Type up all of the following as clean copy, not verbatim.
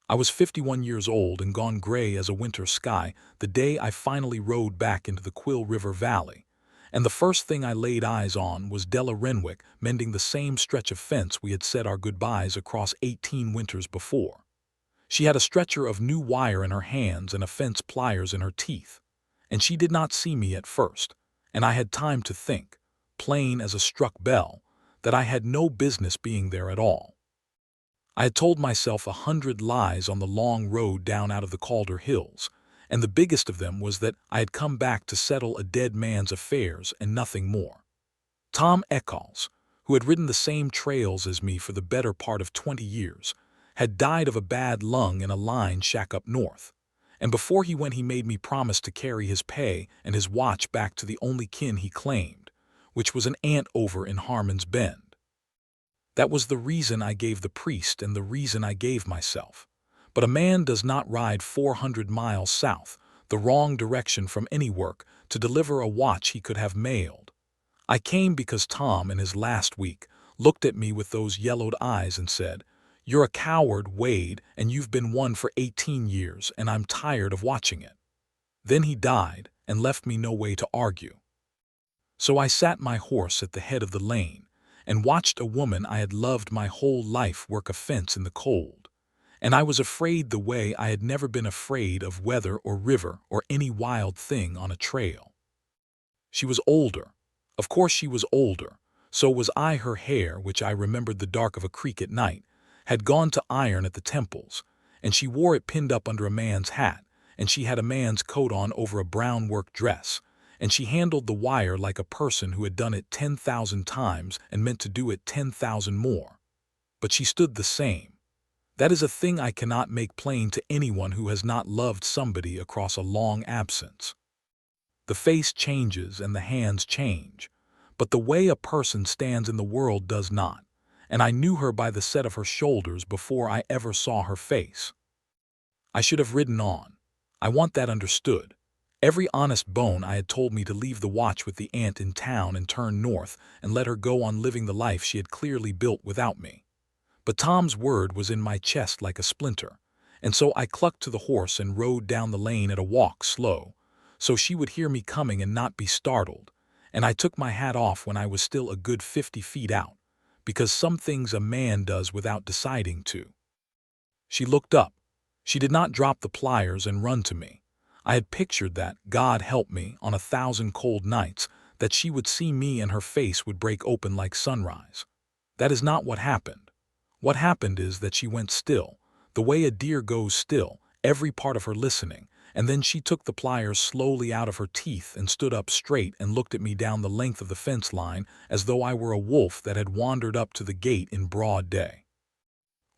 I was 51 years old and gone gray as a winter sky the day I finally rode back into the Quill River Valley, and the first thing I laid eyes on was Della Renwick mending the same stretch of fence we had said our goodbyes across 18 winters before. She had a stretcher of new wire in her hands and a fence pliers in her teeth, and she did not see me at first, and I had time to think, plain as a struck bell, that I had no business being there at all. I had told myself 100 lies on the long road down out of the Calder Hills, and the biggest of them was that I had come back to settle a dead man's affairs and nothing more. Tom Eccles, who had ridden the same trails as me for the better part of 20 years, had died of a bad lung in a line shack up north, and before he went he made me promise to carry his pay and his watch back to the only kin he claimed, which was an aunt over in Harmon's Bend. That was the reason I gave the priest and the reason I gave myself. But a man does not ride 400 miles south, the wrong direction from any work, to deliver a watch he could have mailed. I came because Tom, in his last week, looked at me with those yellowed eyes and said, "You're a coward, Wade, and you've been one for 18 years, and I'm tired of watching it." Then he died and left me no way to argue. So I sat my horse at the head of the lane and watched a woman I had loved my whole life work a fence in the cold, and I was afraid the way I had never been afraid of weather or river or any wild thing on a trail. She was older. Of course she was older. So was I. Her hair, which I remembered the dark of a creek at night, had gone to iron at the temples, and she wore it pinned up under a man's hat, and she had a man's coat on over a brown work dress, and she handled the wire like a person who had done it 10,000 times and meant to do it 10,000 more. But she stood the same. That is a thing I cannot make plain to anyone who has not loved somebody across a long absence. The face changes and the hands change, but the way a person stands in the world does not, and I knew her by the set of her shoulders before I ever saw her face. I should have ridden on. I want that understood. Every honest bone I had told me to leave the watch with the aunt in town and turn north and let her go on living the life she had clearly built without me. But Tom's word was in my chest like a splinter, and so I clucked to the horse and rode down the lane at a walk slow, so she would hear me coming and not be startled, and I took my hat off when I was still a good 50 feet out, because some things a man does without deciding to. She looked up. She did not drop the pliers and run to me. I had pictured that, God help me, on 1,000 cold nights, that she would see me and her face would break open like sunrise. That is not what happened. What happened is that she went still, the way a deer goes still, every part of her listening, and then she took the pliers slowly out of her teeth and stood up straight and looked at me down the length of the fence line as though I were a wolf that had wandered up to the gate in broad day.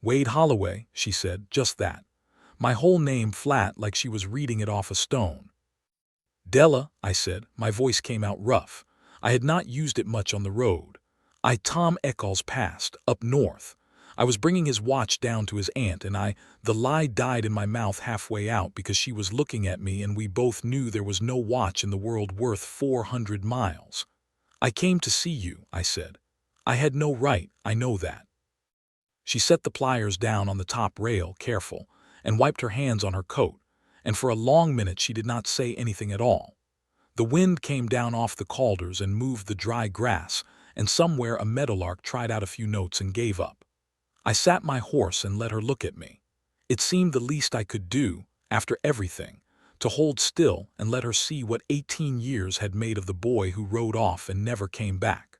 "Wade Holloway," she said, just that. My whole name flat like she was reading it off a stone. "Della," I said. My voice came out rough. I had not used it much on the road. Tom Eccles passed, up north. I was bringing his watch down to his aunt, and the lie died in my mouth halfway out because she was looking at me and we both knew there was no watch in the world worth 400 miles. "I came to see you," I said. "I had no right, I know that." She set the pliers down on the top rail, careful, and wiped her hands on her coat, and for a long minute she did not say anything at all. The wind came down off the Calders and moved the dry grass, and somewhere a meadowlark tried out a few notes and gave up. I sat my horse and let her look at me. It seemed the least I could do, after everything, to hold still and let her see what 18 years had made of the boy who rode off and never came back.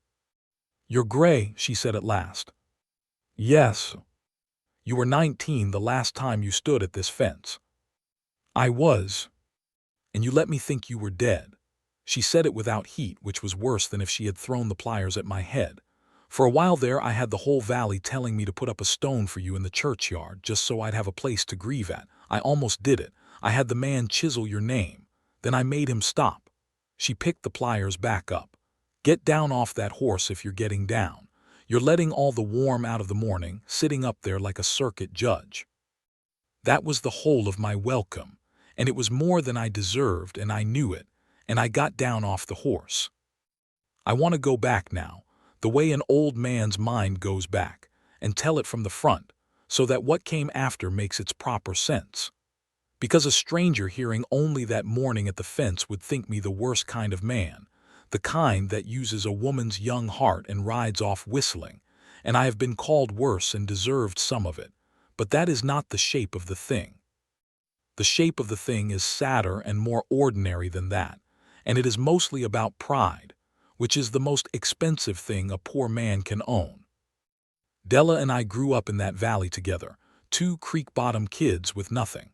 "You're gray," she said at last. "Yes. You were 19 the last time you stood at this fence." "I was. And you let me think you were dead." She said it without heat, which was worse than if she had thrown the pliers at my head. "For a while there I had the whole valley telling me to put up a stone for you in the churchyard just so I'd have a place to grieve at. I almost did it. I had the man chisel your name. Then I made him stop." She picked the pliers back up. "Get down off that horse if you're getting down. You're letting all the warm out of the morning, sitting up there like a circuit judge." That was the whole of my welcome, and it was more than I deserved, and I knew it, and I got down off the horse. I want to go back now, the way an old man's mind goes back, and tell it from the front, so that what came after makes its proper sense. Because a stranger hearing only that morning at the fence would think me the worst kind of man, the kind that uses a woman's young heart and rides off whistling, and I have been called worse and deserved some of it, but that is not the shape of the thing. The shape of the thing is sadder and more ordinary than that, and it is mostly about pride, which is the most expensive thing a poor man can own. Della and I grew up in that valley together, two creek-bottom kids with nothing.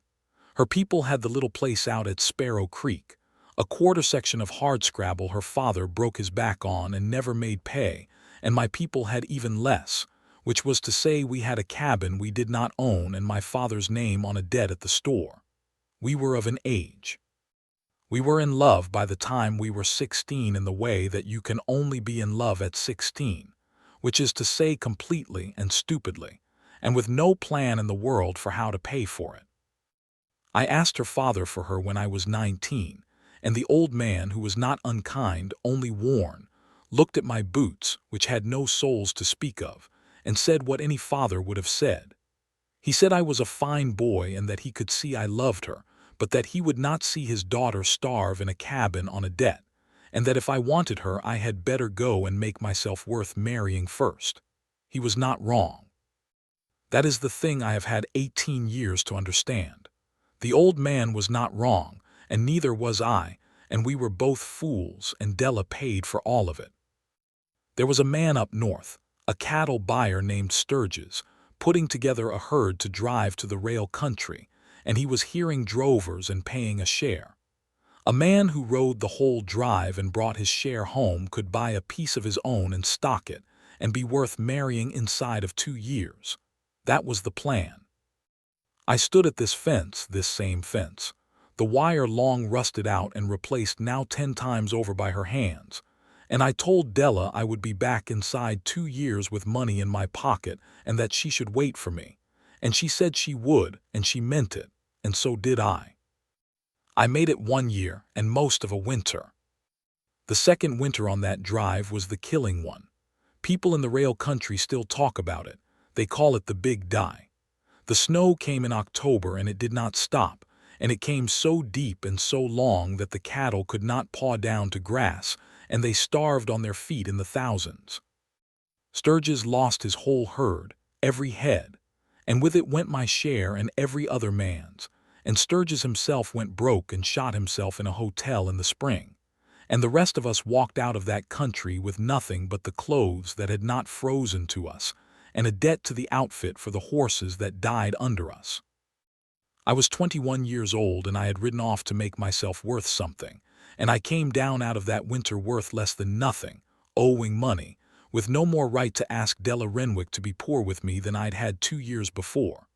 Her people had the little place out at Sparrow Creek, a quarter section of hardscrabble her father broke his back on and never made pay, and my people had even less, which was to say we had a cabin we did not own and my father's name on a debt at the store. We were of an age. We were in love by the time we were 16 in the way that you can only be in love at 16, which is to say completely and stupidly, and with no plan in the world for how to pay for it. I asked her father for her when I was 19, and the old man, who was not unkind, only worn, looked at my boots, which had no soles to speak of, and said what any father would have said. He said I was a fine boy and that he could see I loved her, but that he would not see his daughter starve in a cabin on a debt, and that if I wanted her I had better go and make myself worth marrying first. He was not wrong. That is the thing I have had 18 years to understand. The old man was not wrong, and neither was I, and we were both fools, and Della paid for all of it. There was a man up north, a cattle buyer named Sturgis, putting together a herd to drive to the rail country, and he was hearing drovers and paying a share. A man who rode the whole drive and brought his share home could buy a piece of his own and stock it, and be worth marrying inside of 2 years. That was the plan. I stood at this same fence, the wire long rusted out and replaced now 10 times over by her hands, and I told Della I would be back inside 2 years with money in my pocket and that she should wait for me, and she said she would, and she meant it, and so did I. I made it 1 year and most of a winter. The second winter on that drive was the killing one. People in the rail country still talk about it. They call it the Big Die. The snow came in October and it did not stop, and it came so deep and so long that the cattle could not paw down to grass, and they starved on their feet in the thousands. Sturgis lost his whole herd, every head, and with it went my share and every other man's, and Sturgis himself went broke and shot himself in a hotel in the spring, and the rest of us walked out of that country with nothing but the clothes that had not frozen to us, and a debt to the outfit for the horses that died under us. I was 21 years old and I had ridden off to make myself worth something, and I came down out of that winter worth less than nothing, owing money, with no more right to ask Della Renwick to be poor with me than I'd had 2 years before.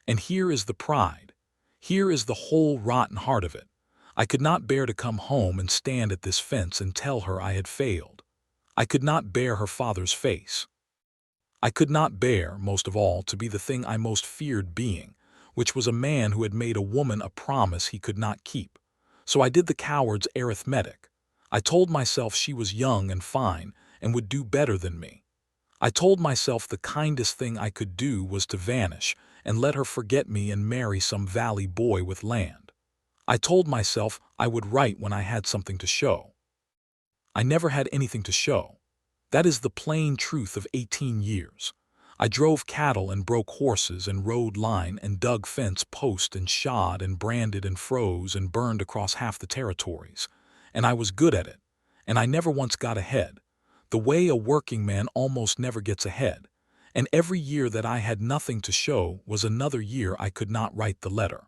And here is the pride. Here is the whole rotten heart of it. I could not bear to come home and stand at this fence and tell her I had failed. I could not bear her father's face. I could not bear, most of all, to be the thing I most feared being, which was a man who had made a woman a promise he could not keep. So I did the coward's arithmetic. I told myself she was young and fine and would do better than me. I told myself the kindest thing I could do was to vanish and let her forget me and marry some valley boy with land. I told myself I would write when I had something to show. I never had anything to show. That is the plain truth of 18 years. I drove cattle and broke horses and rode line and dug fence post and shod and branded and froze and burned across half the territories. And I was good at it. And I never once got ahead, the way a working man almost never gets ahead. And every year that I had nothing to show was another year I could not write the letter.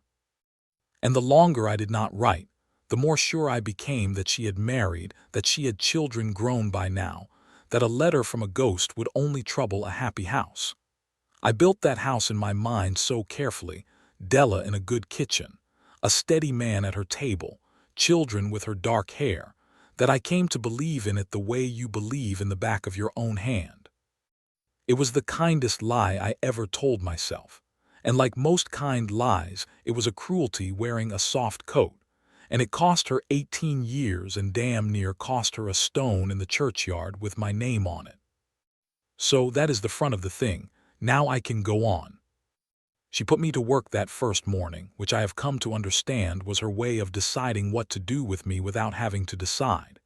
And the longer I did not write, the more sure I became that she had married, that she had children grown by now, that a letter from a ghost would only trouble a happy house. I built that house in my mind so carefully, Della in a good kitchen, a steady man at her table, children with her dark hair, that I came to believe in it the way you believe in the back of your own hand. It was the kindest lie I ever told myself, and like most kind lies, it was a cruelty wearing a soft coat, and it cost her 18 years and damn near cost her a stone in the churchyard with my name on it. So that is the front of the thing. Now I can go on. She put me to work that first morning, which I have come to understand was her way of deciding what to do with me without having to decide.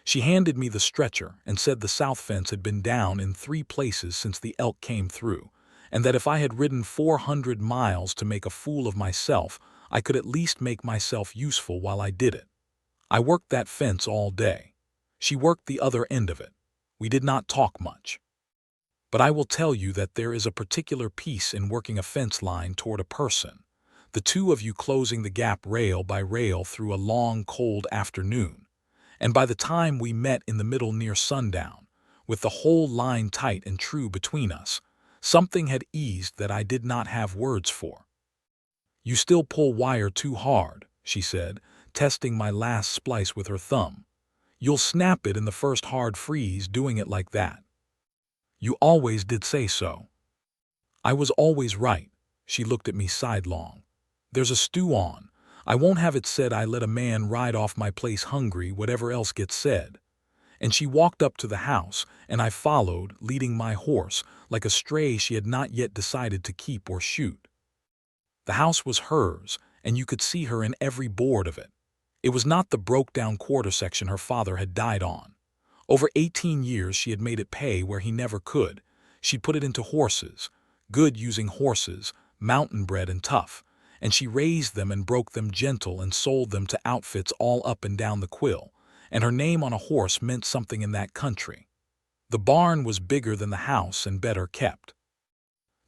She handed me the stretcher and said the south fence had been down in 3 places since the elk came through, and that if I had ridden 400 miles to make a fool of myself, I could at least make myself useful while I did it. I worked that fence all day. She worked the other end of it. We did not talk much. But I will tell you that there is a particular peace in working a fence line toward a person, the two of you closing the gap rail by rail through a long, cold afternoon. And by the time we met in the middle near sundown, with the whole line tight and true between us, something had eased that I did not have words for. "You still pull wire too hard," she said, testing my last splice with her thumb. "You'll snap it in the first hard freeze doing it like that. You always did say so." I was always right. She looked at me sidelong. "There's a stew on. I won't have it said I let a man ride off my place hungry, whatever else gets said." And she walked up to the house, and I followed, leading my horse, like a stray she had not yet decided to keep or shoot. The house was hers, and you could see her in every board of it. It was not the broke-down quarter section her father had died on. Over 18 years she had made it pay where he never could. She'd put it into horses, good using horses, mountain-bred and tough, and she raised them and broke them gentle and sold them to outfits all up and down the Quill, and her name on a horse meant something in that country. The barn was bigger than the house and better kept.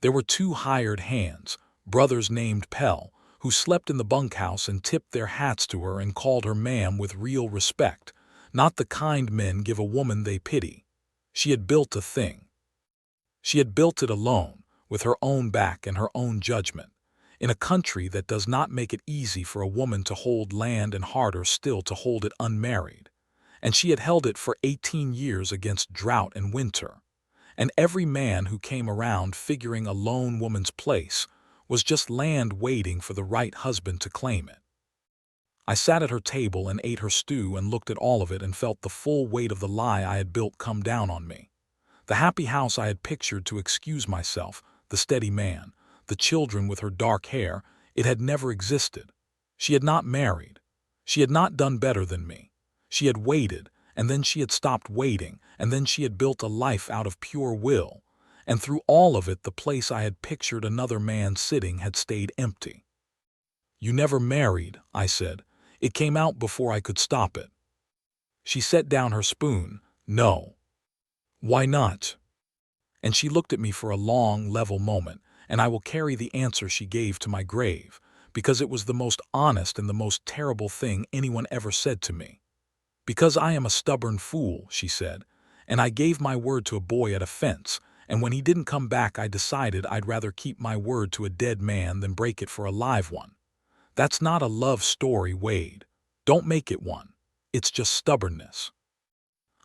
There were 2 hired hands, brothers named Pell, who slept in the bunkhouse and tipped their hats to her and called her ma'am with real respect, not the kind men give a woman they pity. She had built a thing. She had built it alone, with her own back and her own judgment, in a country that does not make it easy for a woman to hold land and harder still to hold it unmarried. And she had held it for 18 years against drought and winter. And every man who came around figuring a lone woman's place was just land waiting for the right husband to claim it. I sat at her table and ate her stew and looked at all of it and felt the full weight of the lie I had built come down on me. The happy house I had pictured to excuse myself, the steady man, the children with her dark hair, it had never existed. She had not married. She had not done better than me. She had waited, and then she had stopped waiting, and then she had built a life out of pure will. And through all of it, the place I had pictured another man sitting had stayed empty. "You never married," I said. "It came out before I could stop it." She set down her spoon. "No." "Why not?" And she looked at me for a long, level moment, and I will carry the answer she gave to my grave, because it was the most honest and the most terrible thing anyone ever said to me. "Because I am a stubborn fool," she said, "and I gave my word to a boy at a fence, and when he didn't come back I decided I'd rather keep my word to a dead man than break it for a live one. That's not a love story, Wade. Don't make it one. It's just stubbornness.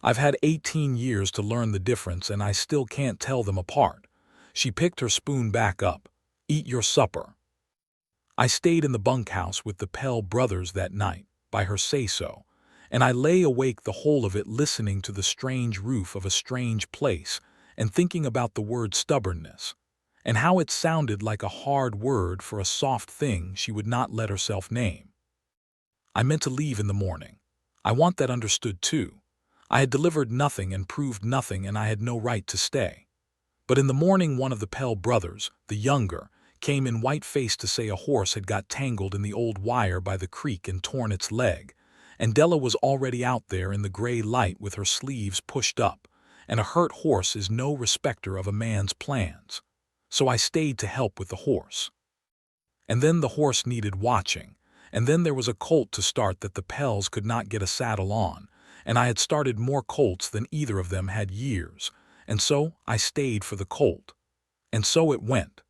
I've had 18 years to learn the difference and I still can't tell them apart." She picked her spoon back up. "Eat your supper." I stayed in the bunkhouse with the Pell brothers that night, by her say-so, and I lay awake the whole of it listening to the strange roof of a strange place and thinking about the word stubbornness, and how it sounded like a hard word for a soft thing she would not let herself name. I meant to leave in the morning. I want that understood too. I had delivered nothing and proved nothing, and I had no right to stay. But in the morning one of the Pell brothers, the younger, came in white-faced to say a horse had got tangled in the old wire by the creek and torn its leg, and Della was already out there in the gray light with her sleeves pushed up, and a hurt horse is no respecter of a man's plans. So I stayed to help with the horse. And then the horse needed watching, and then there was a colt to start that the Pells could not get a saddle on, and I had started more colts than either of them had years, and so I stayed for the colt. And so it went.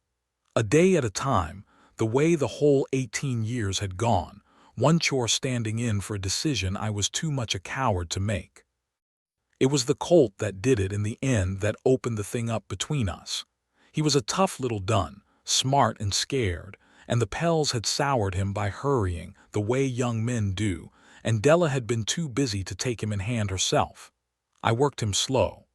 A day at a time, the way the whole 18 years had gone, one chore standing in for a decision I was too much a coward to make. It was the colt that did it in the end, that opened the thing up between us. He was a tough little dun, smart and scared, and the Pells had soured him by hurrying, the way young men do, and Della had been too busy to take him in hand herself. I worked him slow.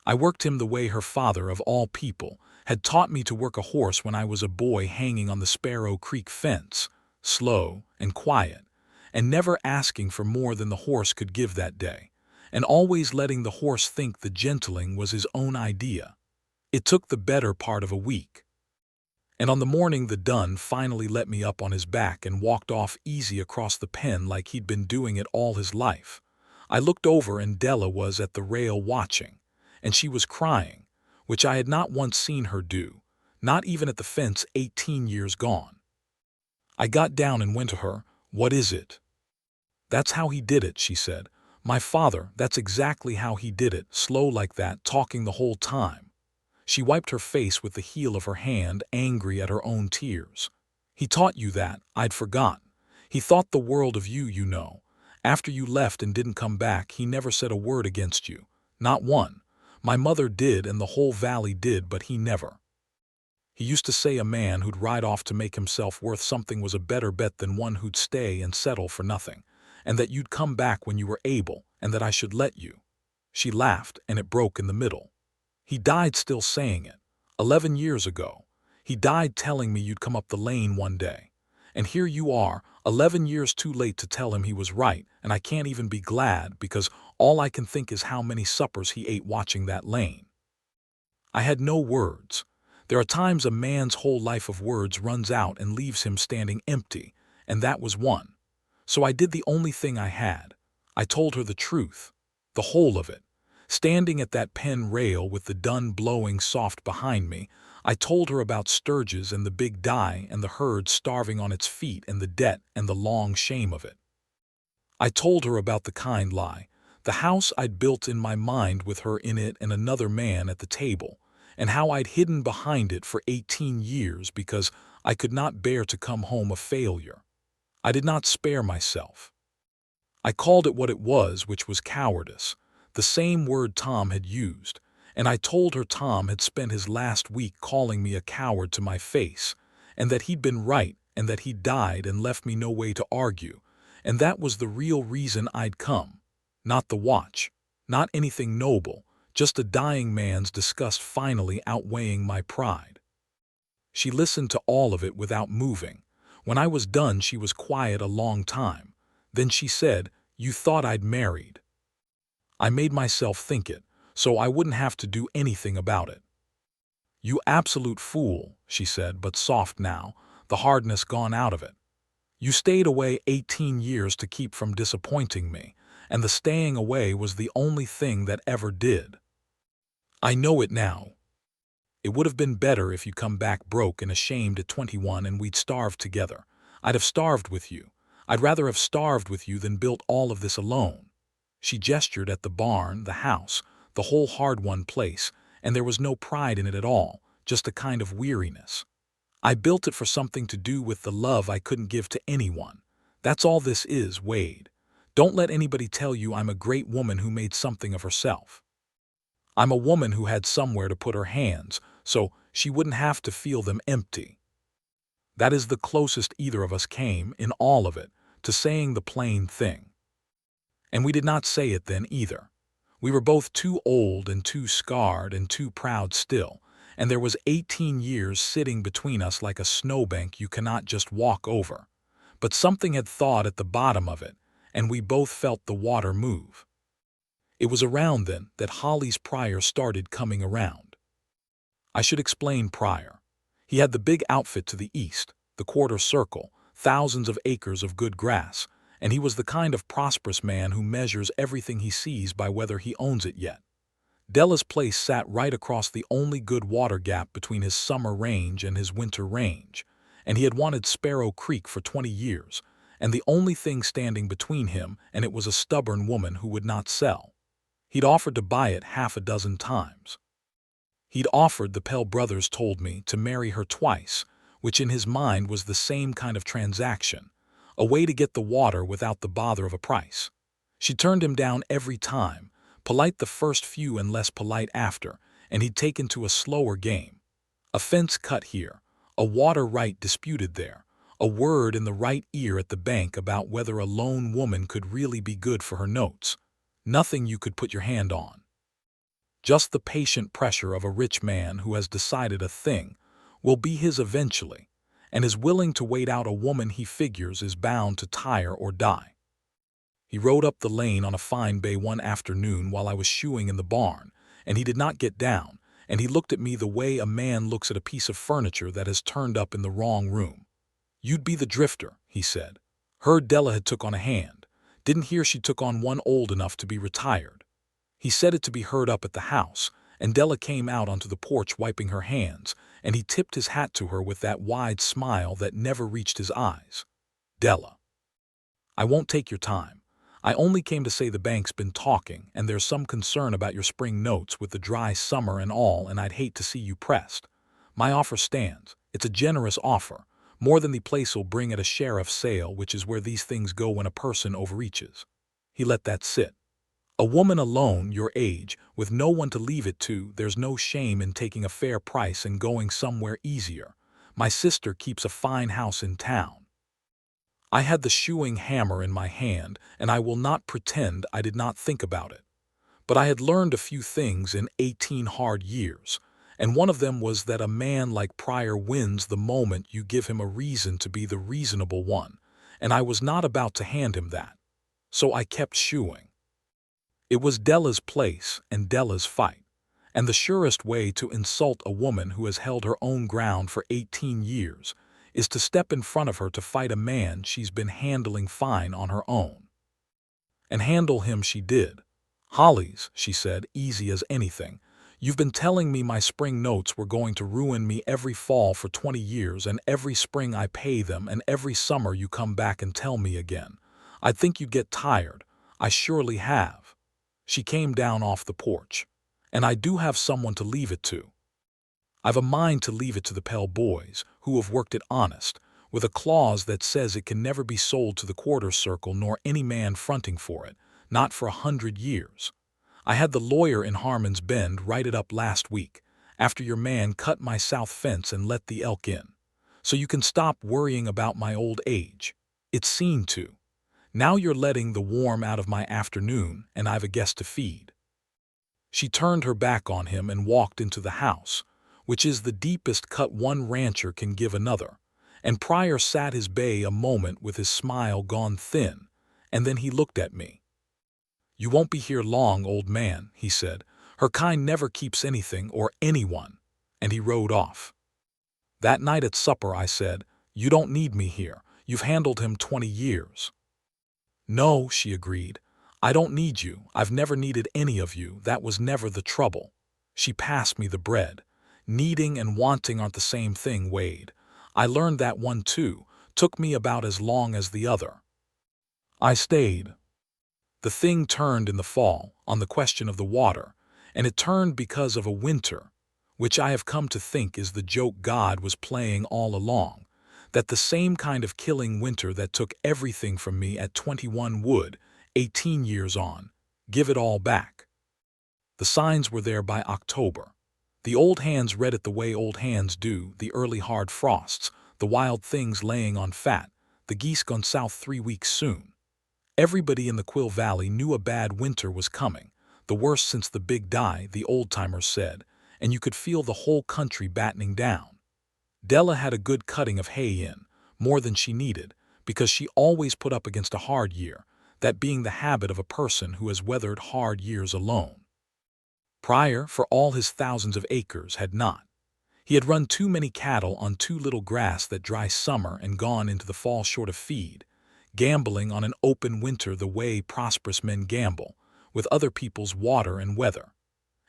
I worked him the way her father, of all people, had taught me to work a horse when I was a boy hanging on the Sparrow Creek fence, slow and quiet, and never asking for more than the horse could give that day, and always letting the horse think the gentling was his own idea. It took the better part of a week. And on the morning the dun finally let me up on his back and walked off easy across the pen like he'd been doing it all his life, I looked over and Della was at the rail watching, and she was crying, which I had not once seen her do, not even at the fence 18 years gone. I got down and went to her. "What is it?" "That's how he did it," she said. "My father, that's exactly how he did it, slow like that, talking the whole time." She wiped her face with the heel of her hand, angry at her own tears. "He taught you that, I'd forgotten. He thought the world of you, you know. After you left and didn't come back, he never said a word against you. Not one. My mother did and the whole valley did, but he never. He used to say a man who'd ride off to make himself worth something was a better bet than one who'd stay and settle for nothing, and that you'd come back when you were able, and that I should let you." She laughed, and it broke in the middle. "He died still saying it. 11 years ago. He died telling me you'd come up the lane one day. And here you are, 11 years too late to tell him he was right, and I can't even be glad because all I can think is how many suppers he ate watching that lane." I had no words. There are times a man's whole life of words runs out and leaves him standing empty, and that was one. So I did the only thing I had. I told her the truth, the whole of it. Standing at that pen rail with the dun blowing soft behind me, I told her about Sturgis and the big die and the herd starving on its feet and the debt and the long shame of it. I told her about the kind lie, the house I'd built in my mind with her in it and another man at the table, and how I'd hidden behind it for 18 years because I could not bear to come home a failure. I did not spare myself. I called it what it was, which was cowardice, the same word Tom had used, and I told her Tom had spent his last week calling me a coward to my face, and that he'd been right and that he'd died and left me no way to argue, and that was the real reason I'd come. Not the watch, not anything noble, just a dying man's disgust finally outweighing my pride. She listened to all of it without moving. When I was done, she was quiet a long time. Then she said, "You thought I'd married. I made myself think it, so I wouldn't have to do anything about it." "You absolute fool," she said, but soft now, the hardness gone out of it. "You stayed away 18 years to keep from disappointing me, and the staying away was the only thing that ever did. I know it now. It would have been better if you come back broke and ashamed at 21 and we'd starved together. I'd have starved with you. I'd rather have starved with you than built all of this alone." She gestured at the barn, the house, the whole hard-won place, and there was no pride in it at all, just a kind of weariness. "I built it for something to do with the love I couldn't give to anyone. That's all this is, Wade. Don't let anybody tell you I'm a great woman who made something of herself. I'm a woman who had somewhere to put her hands, so she wouldn't have to feel them empty. That is the closest either of us came, in all of it, to saying the plain thing. And we did not say it then either. We were both too old and too scarred and too proud still, and there was 18 years sitting between us like a snowbank you cannot just walk over. But something had thawed at the bottom of it, and we both felt the water move. It was around then that Holly's Pryor started coming around. I should explain Pryor. He had the big outfit to the east, the quarter circle, thousands of acres of good grass, and he was the kind of prosperous man who measures everything he sees by whether he owns it yet. Della's place sat right across the only good water gap between his summer range and his winter range, and he had wanted Sparrow Creek for 20 years, and the only thing standing between him and it was a stubborn woman who would not sell. He'd offered to buy it half a dozen times. He'd offered, the Pell brothers told me, to marry her twice, which in his mind was the same kind of transaction, a way to get the water without the bother of a price. She turned him down every time, polite the first few and less polite after, and he'd taken to a slower game. A fence cut here, a water right disputed there, a word in the right ear at the bank about whether a lone woman could really be good for her notes. Nothing you could put your hand on. Just the patient pressure of a rich man who has decided a thing will be his eventually, and is willing to wait out a woman he figures is bound to tire or die. He rode up the lane on a fine bay one afternoon while I was shoeing in the barn, and he did not get down, and he looked at me the way a man looks at a piece of furniture that has turned up in the wrong room. "You'd be the drifter," he said. Heard Della had took on a hand. Didn't hear she took on one old enough to be retired. He said it to be heard up at the house, and Della came out onto the porch wiping her hands, and he tipped his hat to her with that wide smile that never reached his eyes. "Della, I won't take your time. I only came to say the bank's been talking, and there's some concern about your spring notes with the dry summer and all, and I'd hate to see you pressed. My offer stands. It's a generous offer, more than the place'll bring at a sheriff's sale, which is where these things go when a person overreaches." He let that sit. "A woman alone, your age, with no one to leave it to, there's no shame in taking a fair price and going somewhere easier. My sister keeps a fine house in town." I had the shoeing hammer in my hand, and I will not pretend I did not think about it. But I had learned a few things in 18 hard years, and one of them was that a man like Pryor wins the moment you give him a reason to be the reasonable one, and I was not about to hand him that. So I kept shoeing. It was Della's place and Della's fight, and the surest way to insult a woman who has held her own ground for 18 years is to step in front of her to fight a man she's been handling fine on her own. And handle him she did. "Hollies," she said, easy as anything. "You've been telling me my spring notes were going to ruin me every fall for 20 years, and every spring I pay them, and every summer you come back and tell me again. I'd think you'd get tired. I surely have." She came down off the porch. "And I do have someone to leave it to. I've a mind to leave it to the Pell boys, who have worked it honest, with a clause that says it can never be sold to the quarter circle nor any man fronting for it, not for 100 years. I had the lawyer in Harmon's Bend write it up last week, after your man cut my south fence and let the elk in. So you can stop worrying about my old age. It's seen to. Now you're letting the warm out of my afternoon, and I've a guest to feed." She turned her back on him and walked into the house, which is the deepest cut one rancher can give another, and Pryor sat his bay a moment with his smile gone thin, and then he looked at me. "You won't be here long, old man," he said. "Her kind never keeps anything or anyone," and he rode off. That night at supper I said, "You don't need me here. You've handled him 20 years. "No," she agreed. "I don't need you. I've never needed any of you. That was never the trouble." She passed me the bread. Needing and wanting aren't the same thing, Wade. I learned that one too. Took me about as long as the other. I stayed. The thing turned in the fall, on the question of the water, and it turned because of a winter, which I have come to think is the joke God was playing all along, that the same kind of killing winter that took everything from me at 21 would, 18 years on, give it all back. The signs were there by October. The old hands read it the way old hands do, the early hard frosts, the wild things laying on fat, the geese gone south 3 weeks soon. Everybody in the Quill Valley knew a bad winter was coming, the worst since the big die, the old-timers said, and you could feel the whole country battening down. Della had a good cutting of hay in, more than she needed, because she always put up against a hard year, that being the habit of a person who has weathered hard years alone. Pryor, for all his thousands of acres, had not. He had run too many cattle on too little grass that dry summer and gone into the fall short of feed, gambling on an open winter the way prosperous men gamble, with other people's water and weather.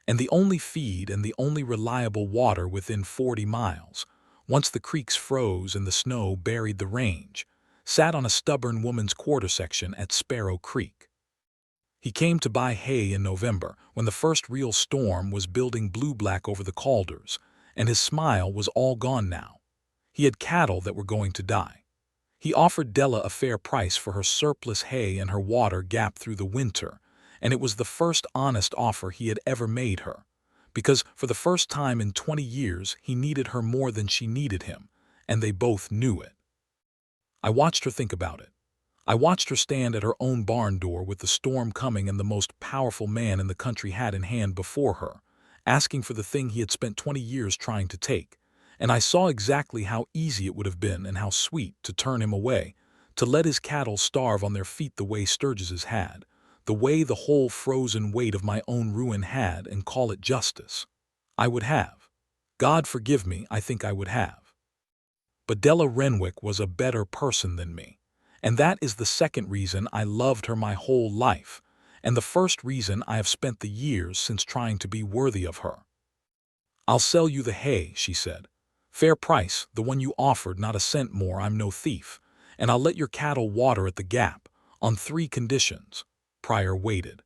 And the only feed and the only reliable water within 40 miles, once the creeks froze and the snow buried the range, sat on a stubborn woman's quarter section at Sparrow Creek. He came to buy hay in November, when the first real storm was building blue-black over the Calders, and his smile was all gone now. He had cattle that were going to die. He offered Della a fair price for her surplus hay and her water gap through the winter, and it was the first honest offer he had ever made her, because for the first time in 20 years he needed her more than she needed him, and they both knew it. I watched her think about it. I watched her stand at her own barn door with the storm coming and the most powerful man in the country hat in hand before her, asking for the thing he had spent 20 years trying to take. And I saw exactly how easy it would have been and how sweet to turn him away, to let his cattle starve on their feet the way Sturgis's had, the way the whole frozen weight of my own ruin had, and call it justice. I would have. God forgive me, I think I would have. But Della Renwick was a better person than me. And that is the second reason I loved her my whole life, and the first reason I have spent the years since trying to be worthy of her. "I'll sell you the hay," she said. "Fair price, the one you offered, not a cent more, I'm no thief. And I'll let your cattle water at the gap, on 3 conditions." Pryor waited.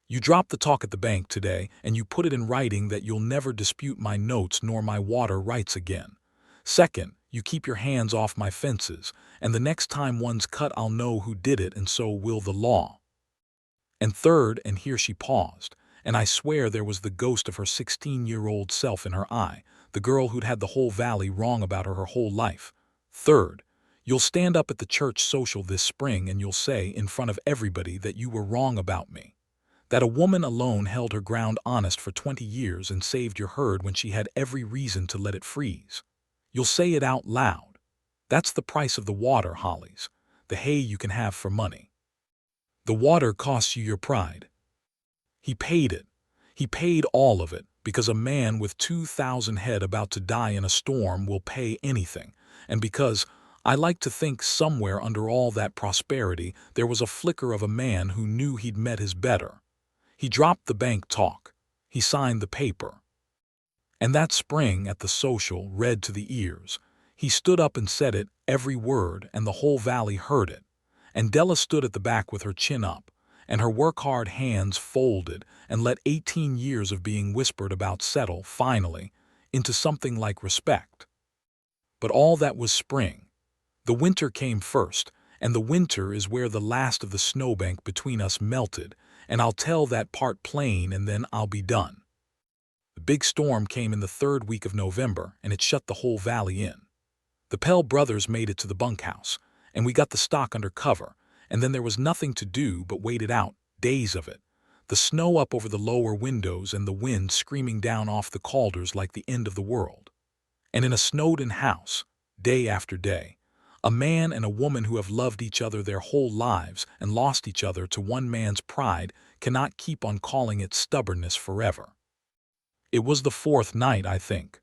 "You drop the talk at the bank today, and you put it in writing that you'll never dispute my notes nor my water rights again. Second, you keep your hands off my fences, and the next time one's cut I'll know who did it, and so will the law. And third," and here she paused, and I swear there was the ghost of her 16-year-old self in her eye, the girl who'd had the whole valley wrong about her whole life. "Third, you'll stand up at the church social this spring and you'll say, in front of everybody, that you were wrong about me. That a woman alone held her ground honest for 20 years and saved your herd when she had every reason to let it freeze. You'll say it out loud. That's the price of the water, Hollies. The hay you can have for money. The water costs you your pride." He paid it. He paid all of it, because a man with 2,000 head about to die in a storm will pay anything, and because I like to think somewhere under all that prosperity there was a flicker of a man who knew he'd met his better. He dropped the bank talk. He signed the paper. And that spring at the social, read to the ears, he stood up and said it, every word, and the whole valley heard it. And Della stood at the back with her chin up, and her work-hard hands folded, and let 18 years of being whispered about settle, finally, into something like respect. But all that was spring. The winter came first, and the winter is where the last of the snowbank between us melted, and I'll tell that part plain and then I'll be done. The big storm came in the 3rd week of November, and it shut the whole valley in. The Pell brothers made it to the bunkhouse, and we got the stock under cover, and then there was nothing to do but wait it out, days of it. The snow up over the lower windows and the wind screaming down off the calders like the end of the world. And in a snowed-in house, day after day, a man and a woman who have loved each other their whole lives and lost each other to one man's pride cannot keep on calling it stubbornness forever. It was the 4th night, I think.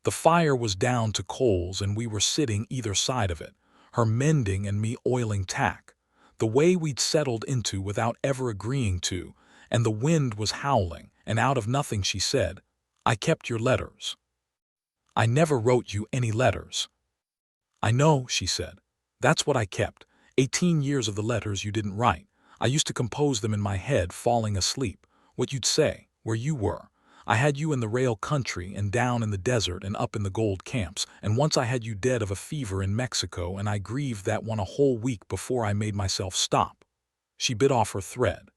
The fire was down to coals and we were sitting either side of it, her mending and me oiling tack, the way we'd settled into without ever agreeing to, and the wind was howling, and out of nothing she said, "I kept your letters." "I never wrote you any letters." "I know," she said. "That's what I kept. 18 years of the letters you didn't write. I used to compose them in my head, falling asleep. What you'd say, where you were. I had you in the rail country and down in the desert and up in the gold camps, and once I had you dead of a fever in Mexico, and I grieved that one a whole week before I made myself stop." She bit off her thread.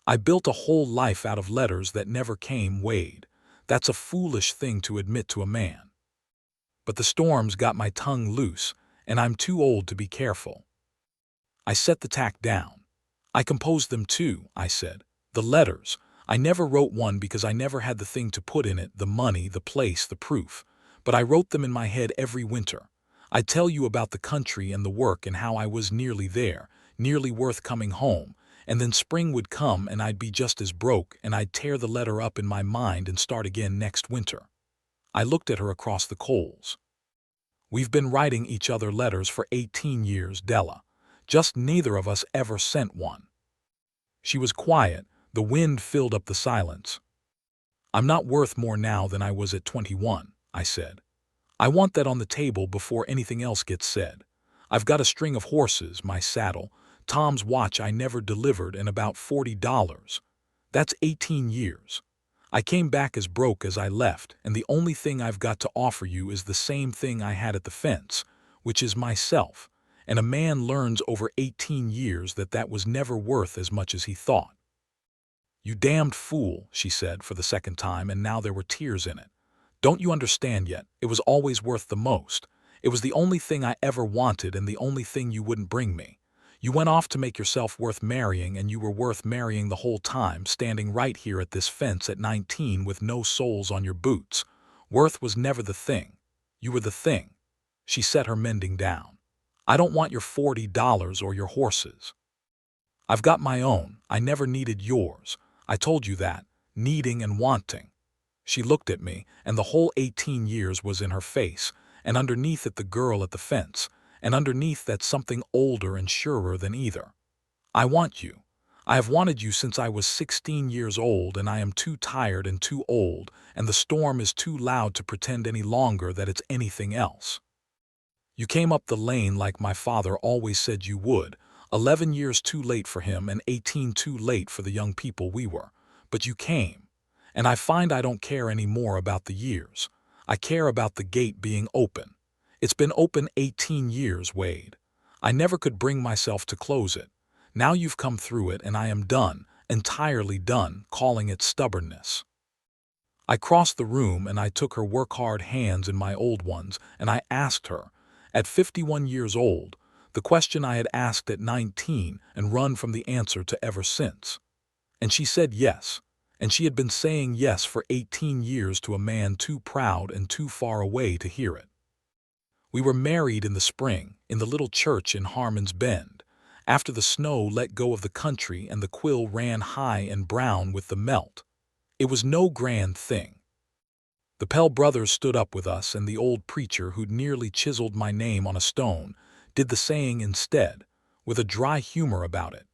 "I built a whole life out of letters that never came, Wade. That's a foolish thing to admit to a man. But the storms got my tongue loose, and I'm too old to be careful." I set the tack down. "I composed them too," I said. "The letters. I never wrote one because I never had the thing to put in it, the money, the place, the proof. But I wrote them in my head every winter. I'd tell you about the country and the work and how I was nearly there, nearly worth coming home, and then spring would come and I'd be just as broke, and I'd tear the letter up in my mind and start again next winter." I looked at her across the coals. "We've been writing each other letters for 18 years, Della. Just neither of us ever sent one." She was quiet. The wind filled up the silence. "I'm not worth more now than I was at 21, I said. "I want that on the table before anything else gets said. I've got a string of horses, my saddle, Tom's watch I never delivered, and about $40. That's 18 years. I came back as broke as I left, and the only thing I've got to offer you is the same thing I had at the fence, which is myself, and a man learns over 18 years that that was never worth as much as he thought." "You damned fool," she said for the second time, and now there were tears in it. "Don't you understand yet? It was always worth the most. It was the only thing I ever wanted and the only thing you wouldn't bring me. You went off to make yourself worth marrying, and you were worth marrying the whole time, standing right here at this fence at 19 with no soles on your boots. Worth was never the thing. You were the thing." She set her mending down. "I don't want your $40 or your horses. I've got my own. I never needed yours. I told you that, needing and wanting." She looked at me, and the whole 18 years was in her face, and underneath it the girl at the fence, and underneath that something older and surer than either. "I want you. I have wanted you since I was 16 years old, and I am too tired and too old, and the storm is too loud to pretend any longer that it's anything else. You came up the lane like my father always said you would, 11 years too late for him and 18 too late for the young people we were. But you came. And I find I don't care any more about the years. I care about the gate being open. It's been open 18 years, Wade. I never could bring myself to close it. Now you've come through it, and I am done, entirely done, calling it stubbornness." I crossed the room, and I took her work-hard hands in my old ones, and I asked her, at 51 years old, the question I had asked at 19 and run from the answer to ever since. And she said yes, and she had been saying yes for 18 years to a man too proud and too far away to hear it. We were married in the spring, in the little church in Harmon's Bend, after the snow let go of the country and the Quill ran high and brown with the melt. It was no grand thing. The Pell brothers stood up with us, and the old preacher who'd nearly chiseled my name on a stone did the saying instead, with a dry humor about it.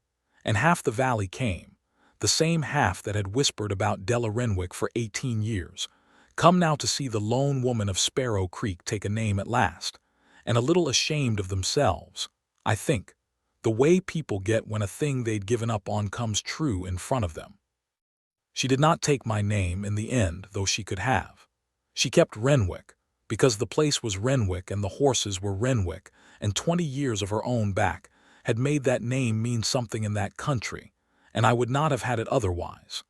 And half the valley came, the same half that had whispered about Della Renwick for 18 years, come now to see the lone woman of Sparrow Creek take a name at last, and a little ashamed of themselves, I think, the way people get when a thing they'd given up on comes true in front of them. She did not take my name in the end, though she could have. She kept Renwick, because the place was Renwick and the horses were Renwick, and 20 years of her own back had made that name mean something in that country, and I would not have had it otherwise.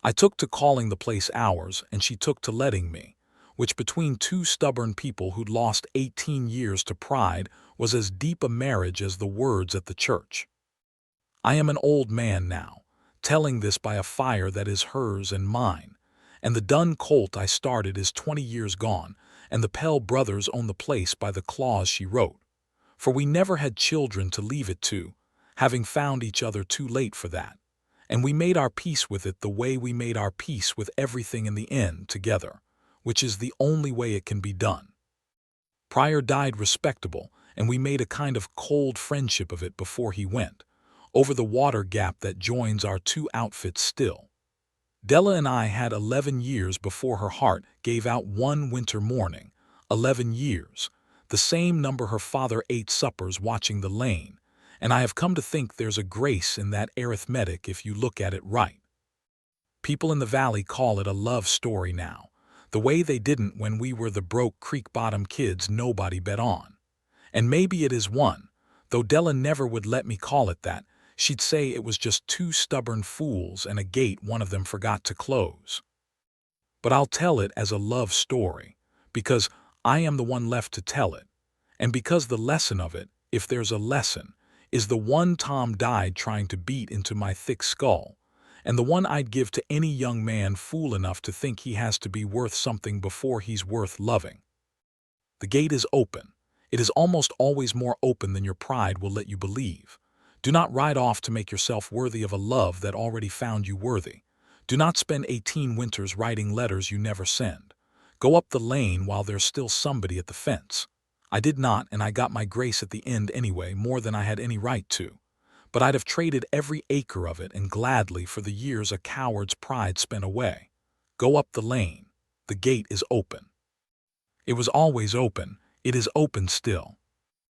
I took to calling the place ours, and she took to letting me, which between two stubborn people who'd lost 18 years to pride was as deep a marriage as the words at the church. I am an old man now, telling this by a fire that is hers and mine, and the dun colt I started is 20 years gone, and the Pell brothers own the place by the clause she wrote. For we never had children to leave it to, having found each other too late for that, and we made our peace with it the way we made our peace with everything in the end together, which is the only way it can be done. Pryor died respectable, and we made a kind of cold friendship of it before he went, over the water gap that joins our two outfits still. Della and I had 11 years before her heart gave out one winter morning, 11 years, the same number her father ate suppers watching the lane, and I have come to think there's a grace in that arithmetic if you look at it right. People in the valley call it a love story now, the way they didn't when we were the broke creek-bottom kids nobody bet on. And maybe it is one, though Della never would let me call it that. She'd say it was just two stubborn fools and a gate one of them forgot to close. But I'll tell it as a love story, because I am the one left to tell it, and because the lesson of it, if there's a lesson, is the one Tom died trying to beat into my thick skull, and the one I'd give to any young man fool enough to think he has to be worth something before he's worth loving. The gate is open. It is almost always more open than your pride will let you believe. Do not ride off to make yourself worthy of a love that already found you worthy. Do not spend 18 winters writing letters you never send. Go up the lane while there's still somebody at the fence. I did not, and I got my grace at the end anyway, more than I had any right to. But I'd have traded every acre of it, and gladly, for the years a coward's pride spent away. Go up the lane. The gate is open. It was always open. It is open still.